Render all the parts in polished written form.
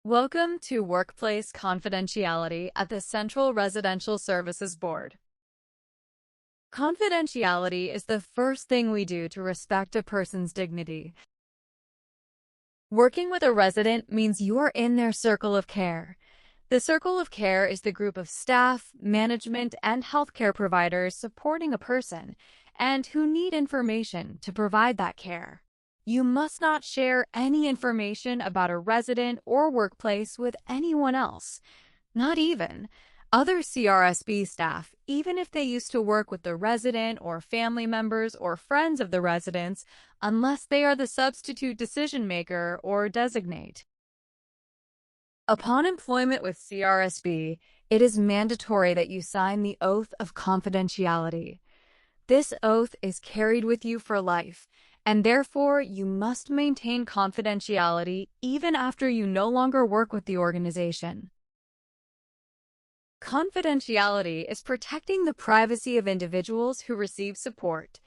Welcome to Workplace Confidentiality at the Central Residential Services Board. Confidentiality is the first thing we do to respect a person's dignity. Working with a resident means you are in their circle of care. The circle of care is the group of staff, management, and healthcare providers supporting a person and who need information to provide that care. You must not share any information about a resident or workplace with anyone else, not even other CRSB staff, even if they used to work with the resident or family members or friends of the residents, unless they are the substitute decision maker or designate. Upon employment with CRSB, it is mandatory that you sign the oath of confidentiality. This oath is carried with you for life, and therefore you must maintain confidentiality even after you no longer work with the organization. Confidentiality is protecting the privacy of individuals who receive support.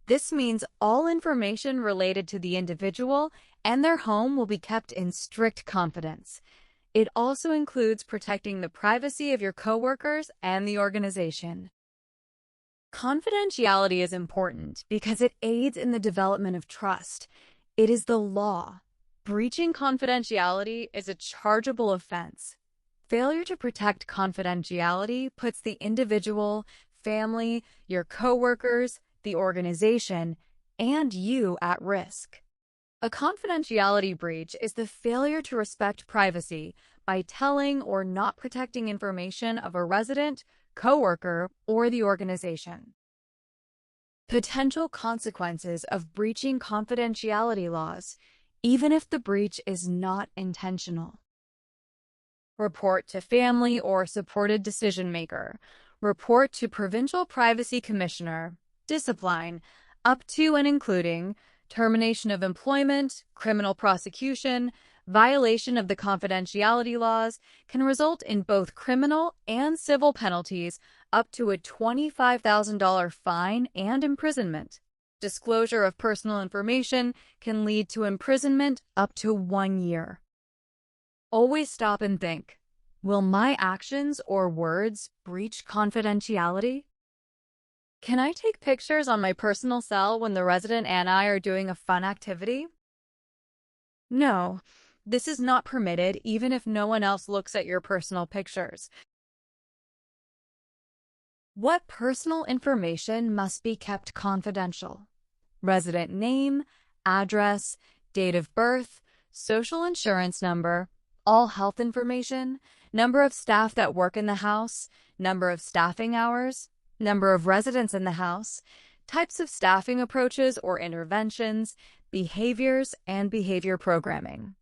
This means all information related to the individual and their home will be kept in strict confidence. It also includes protecting the privacy of your coworkers and the organization. Confidentiality is important because it aids in the development of trust. It is the law. Breaching confidentiality is a chargeable offense. Failure to protect confidentiality puts the individual, family, your coworkers, the organization, and you at risk. A confidentiality breach is the failure to respect privacy by telling or not protecting information of a resident, coworker, or the organization. Potential consequences of breaching confidentiality laws, even if the breach is not intentional. Report to family or supported decision maker. Report to Provincial Privacy Commissioner. Discipline, up to and including termination of employment, criminal prosecution, violation of the confidentiality laws can result in both criminal and civil penalties up to a $25,000 fine and imprisonment. Disclosure of personal information can lead to imprisonment up to 1 year. Always stop and think, will my actions or words breach confidentiality? Can I take pictures on my personal cell when the resident and I are doing a fun activity? No, this is not permitted even if no one else looks at your personal pictures. What personal information must be kept confidential? Resident name, address, date of birth, social insurance number, all health information, number of staff that work in the house, number of staffing hours, number of residents in the house, types of staffing approaches or interventions, behaviors, and behavior programming.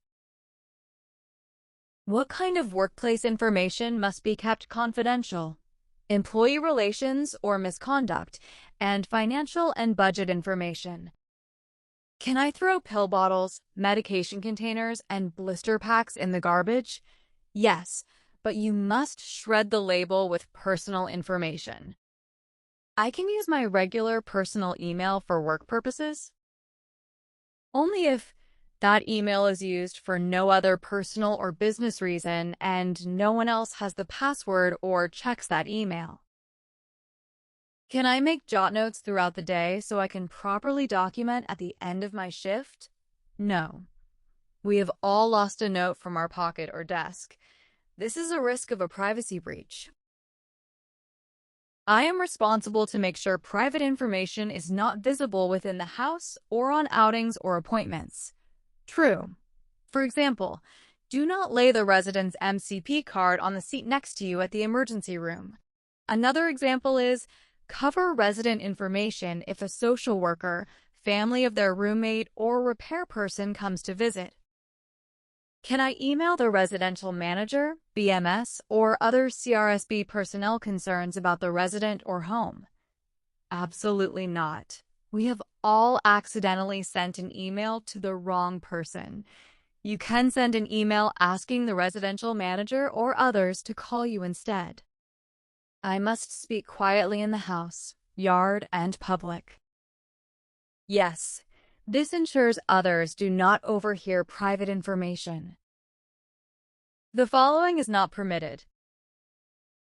What kind of workplace information must be kept confidential? Employee relations or misconduct, and financial and budget information. Can I throw pill bottles, medication containers, and blister packs in the garbage? Yes, but you must shred the label with personal information. I can use my regular personal email for work purposes only if that email is used for no other personal or business reason and no one else has the password or checks that email. Can I make jot notes throughout the day so I can properly document at the end of my shift? No. We have all lost a note from our pocket or desk. This is a risk of a privacy breach. I am responsible to make sure private information is not visible within the house or on outings or appointments. True. For example, do not lay the resident's MCP card on the seat next to you at the emergency room. Another example is cover resident information if a social worker, family of their roommate, or repair person comes to visit. Can I email the residential manager, BMS, or other CRSB personnel concerns about the resident or home? Absolutely not. We have all accidentally sent an email to the wrong person. You can send an email asking the residential manager or others to call you instead. I must speak quietly in the house, yard, and public. Yes. This ensures others do not overhear private information. The following is not permitted: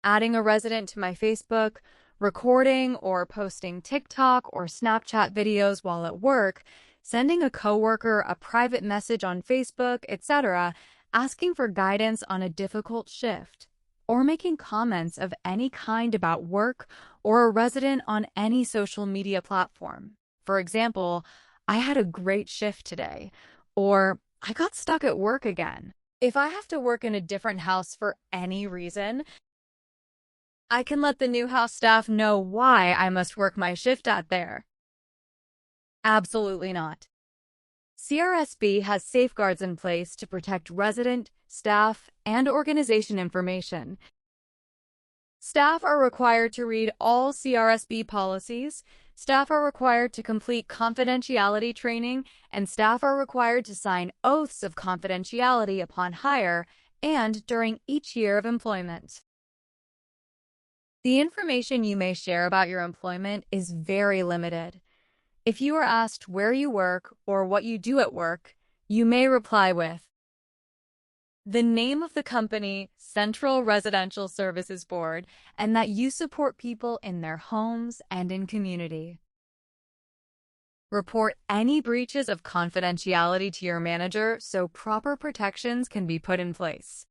adding a resident to my Facebook, recording or posting TikTok or Snapchat videos while at work, sending a coworker a private message on Facebook, etc., asking for guidance on a difficult shift, or making comments of any kind about work or a resident on any social media platform. For example, "I had a great shift today," or "I got stuck at work again." If I have to work in a different house for any reason, I can let the new house staff know why I must work my shift at there. Absolutely not. CRSB has safeguards in place to protect resident, staff, and organization information. Staff are required to read all CRSB policies, staff are required to complete confidentiality training, and staff are required to sign oaths of confidentiality upon hire and during each year of employment. The information you may share about your employment is very limited. If you are asked where you work or what you do at work, you may reply with the name of the company, Central Residential Services Board, and that you support people in their homes and in community. Report any breaches of confidentiality to your manager so proper protections can be put in place.